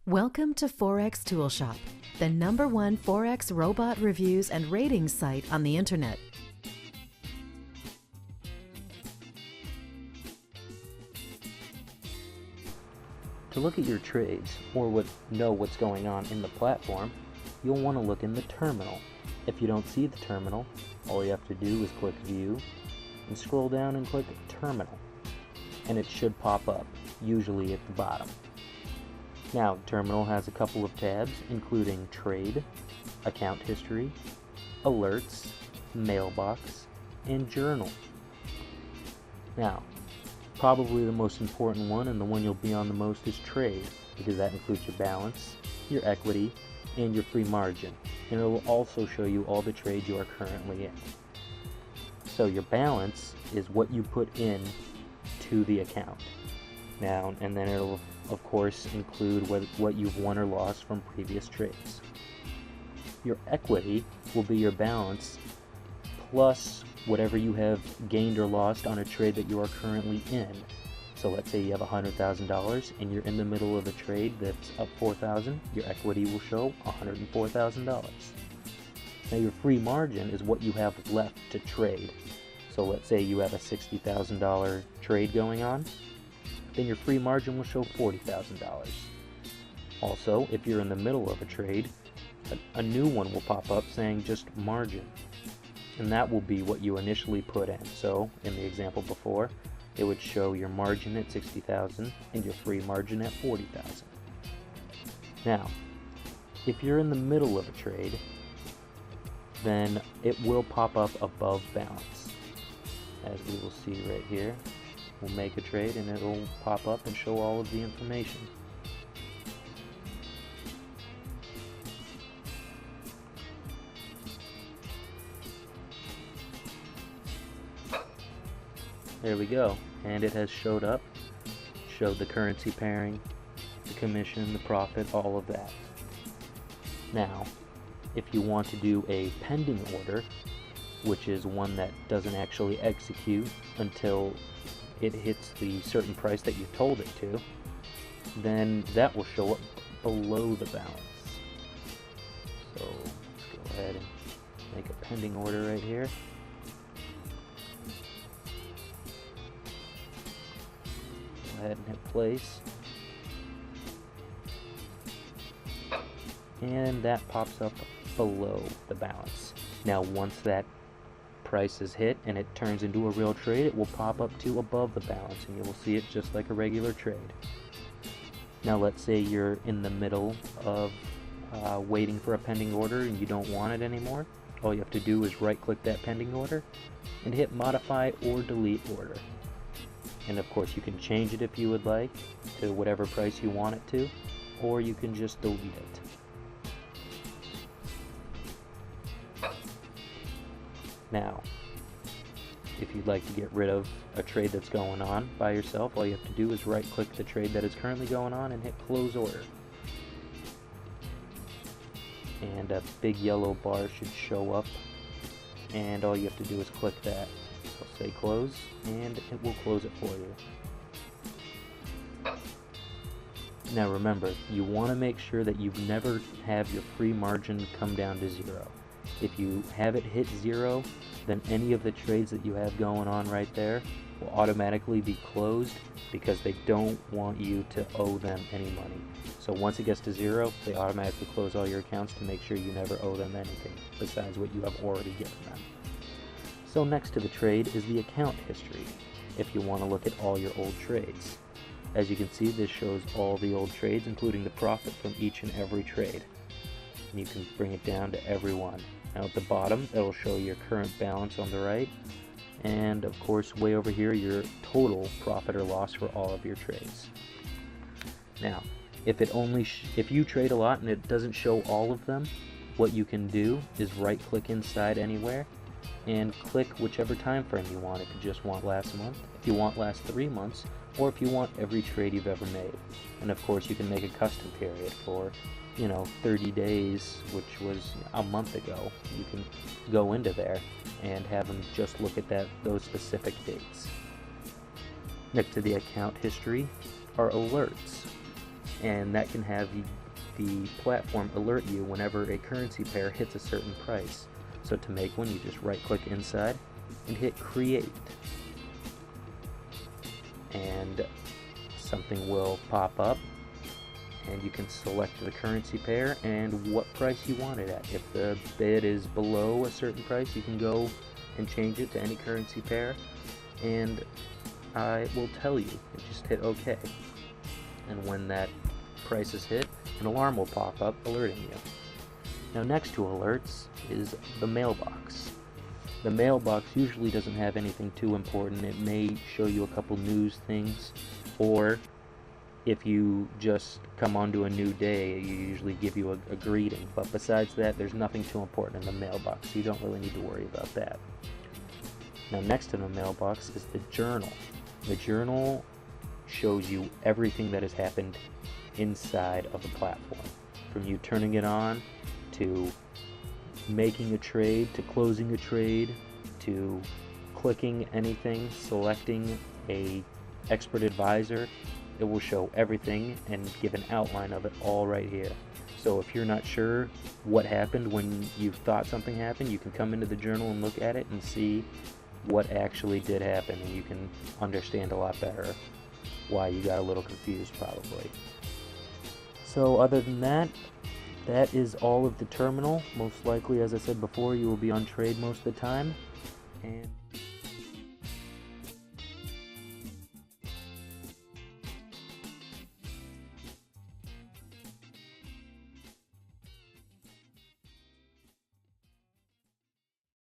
Welcome to ForexToolShop, the #1 Forex robot reviews and ratings site on the internet. To look at your trades or know what's going on in the platform, you'll want to look in the terminal. If you don't see the terminal, all you have to do is click View and scroll down and click Terminal, and it should pop up, usually at the bottom. Now, Terminal has a couple of tabs, including Trade, Account History, Alerts, Mailbox, and Journal. Now, probably the most important one and the one you'll be on the most is Trade, because that includes your balance, your equity, and your free margin. And it will also show you all the trades you are currently in. So your balance is what you put in to the account. Now, and then it'll of course include what you've won or lost from previous trades. Your equity will be your balance plus whatever you have gained or lost on a trade that you are currently in. So let's say you have $100,000 and you're in the middle of a trade that's up $4,000, your equity will show $104,000. Now your free margin is what you have left to trade. So let's say you have a $60,000 trade going on, then your free margin will show $40,000. Also, if you're in the middle of a trade, a new one will pop up saying just margin, and that will be what you initially put in. So in the example before, it would show your margin at $60,000 and your free margin at $40,000. Now, if you're in the middle of a trade, then it will pop up above balance, as we will see right here. We'll make a trade and it'll pop up and show all of the information. There we go, and it has showed up, showed the currency pairing, the commission, the profit, all of that. Now, if you want to do a pending order, which is one that doesn't actually execute until it hits the certain price that you told it to, then that will show up below the balance. So let's go ahead and make a pending order right here. Go ahead and hit place. And that pops up below the balance. Now once that price is hit and it turns into a real trade, it will pop up to above the balance and you will see it just like a regular trade. Now let's say you're in the middle of waiting for a pending order and you don't want it anymore. All you have to do is right click that pending order and hit modify or delete order. And of course you can change it if you would like to whatever price you want it to, or you can just delete it. Now, if you'd like to get rid of a trade that's going on by yourself, all you have to do is right click the trade that is currently going on and hit close order. And a big yellow bar should show up, and all you have to do is click that. It'll say close and it will close it for you. Now remember, you want to make sure that you never have your free margin come down to zero. If you have it hit zero, then any of the trades that you have going on right there will automatically be closed because they don't want you to owe them any money. So once it gets to zero, they automatically close all your accounts to make sure you never owe them anything besides what you have already given them. So next to the trade is the account history, if you want to look at all your old trades. As you can see, this shows all the old trades, including the profit from each and every trade. And you can bring it down to every one. Now at the bottom, it'll show your current balance on the right, and of course way over here your total profit or loss for all of your trades. Now, if you trade a lot and it doesn't show all of them, what you can do is right click inside anywhere and click whichever time frame you want. If you just want last month, if you want last 3 months, or if you want every trade you've ever made. And of course you can make a custom period for 30 days, which was a month ago. You can go into there and have them just look at those specific dates. Next to the account history are alerts. and that can have the platform alert you whenever a currency pair hits a certain price. So to make one, you just right click inside and hit create, and something will pop up and you can select the currency pair and what price you want it at. If the bid is below a certain price, you can go and change it to any currency pair, and I will tell you. Just hit OK, and when that price is hit, an alarm will pop up alerting you. Now, next to alerts is the mailbox. The mailbox usually doesn't have anything too important. It may show you a couple news things, or if you just come onto a new day, you usually give you a greeting. But besides that, there's nothing too important in the mailbox, so you don't really need to worry about that. Now, next to the mailbox is the journal. The journal shows you everything that has happened inside of the platform, from you turning it on to making a trade, to closing a trade, to clicking anything, selecting a expert advisor. It will show everything and give an outline of it all right here. So if you're not sure what happened when you thought something happened, you can come into the journal and look at it and see what actually did happen, and you can understand a lot better why you got a little confused probably. So other than that, that is all of the terminal. Most likely, as I said before, you will be on trade most of the time. And